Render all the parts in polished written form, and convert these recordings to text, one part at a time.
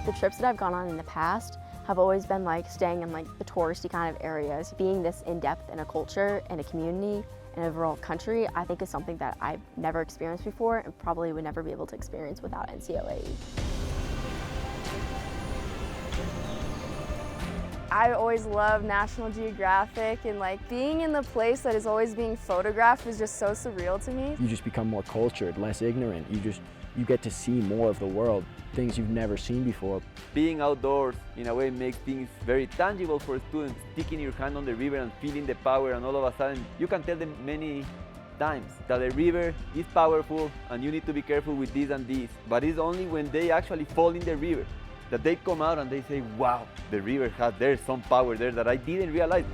The trips that I've gone on in the past have always been like staying in like the touristy kind of areas. Being this in-depth in a culture and a community and overall country, I think is something that I've never experienced before and probably would never be able to experience without NCOAE. I always loved National Geographic, and like being in the place that is always being photographed was just so surreal to me. You just become more cultured, less ignorant. You get to see more of the world, things you've never seen before. Being outdoors, in a way, makes things very tangible for students. Sticking your hand on the river and feeling the power, and all of a sudden, you can tell them many times that the river is powerful and you need to be careful with this and this. But it's only when they actually fall in the river that they come out and they say, wow, the river there's some power there that I didn't realize.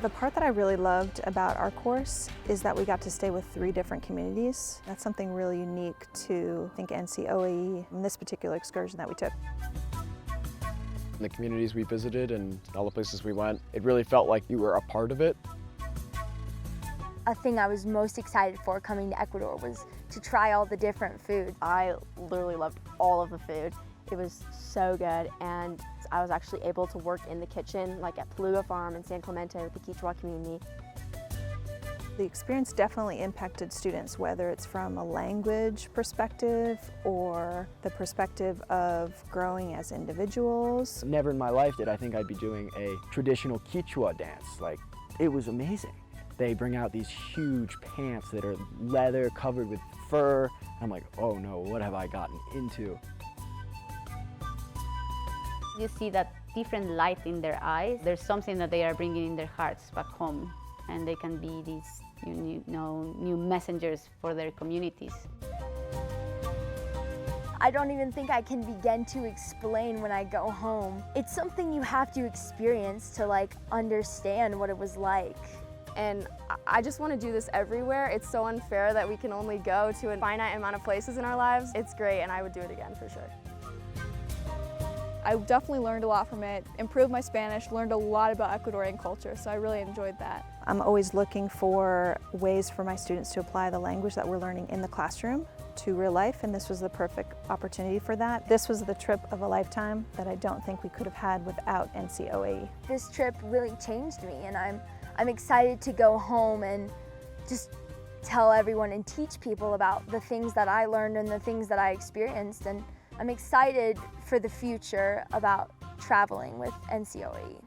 The part that I really loved about our course is that we got to stay with 3 different communities. That's something really unique to, I think, NCOAE in this particular excursion that we took. The communities we visited and all the places we went, it really felt like you were a part of it. A thing I was most excited for coming to Ecuador was to try all the different food. I literally loved all of the food. It was so good, and I was actually able to work in the kitchen, like at Peluga Farm in San Clemente with the Quechua community. The experience definitely impacted students, whether it's from a language perspective or the perspective of growing as individuals. Never in my life did I think I'd be doing a traditional Quechua dance. Like, it was amazing. They bring out these huge pants that are leather covered with fur. I'm like, oh no, what have I gotten into? You see that different light in their eyes. There's something that they are bringing in their hearts back home, and they can be these new messengers for their communities. I don't even think I can begin to explain when I go home. It's something you have to experience to like understand what it was like. And I just want to do this everywhere. It's so unfair that we can only go to a finite amount of places in our lives. It's great, and I would do it again for sure. I definitely learned a lot from it, improved my Spanish, learned a lot about Ecuadorian culture, so I really enjoyed that. I'm always looking for ways for my students to apply the language that we're learning in the classroom to real life, and this was the perfect opportunity for that. This was the trip of a lifetime that I don't think we could have had without NCOAE. This trip really changed me, and I'm excited to go home and just tell everyone and teach people about the things that I learned and the things that I experienced. And I'm excited for the future about traveling with NCOAE.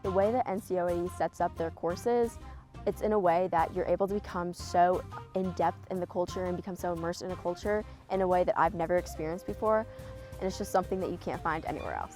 The way that NCOAE sets up their courses, it's in a way that you're able to become so in-depth in the culture and become so immersed in the culture in a way that I've never experienced before. And it's just something that you can't find anywhere else.